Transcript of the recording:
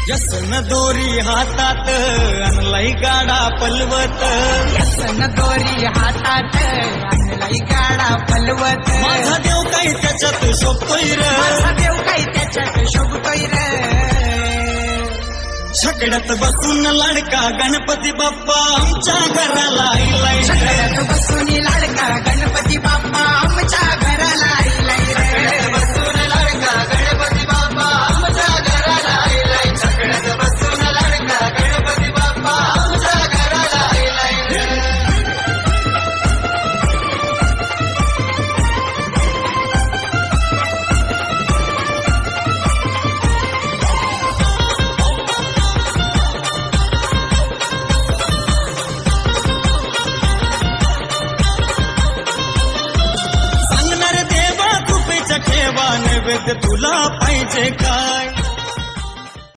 व्यसन दोरी हातात आणलाय गाडा पलवत, व्यसन दोरी हातात आणलाय गाडा पलवत. माझा देव काही त्याच्यात शोभतोय र, माझा देव काही त्याच्यात शोभतोय र. छकड्यात बसून लाडका गणपती बाप्पा आमच्या घराला आलाय. छकड्यात बसून लाडका गणपती बाप्पा आमच्या घराला आलाय रे. छकड्यात बसून लाडका गणपती बाप्पा आमच्या घराला आलाय. छकड्यात बसून लाडका गणपती बाप्पा आमच्या घराला आलाय. सांगणार देवा कृपेच्या ठेवा नैवेद्य तुला पाहिजे काय.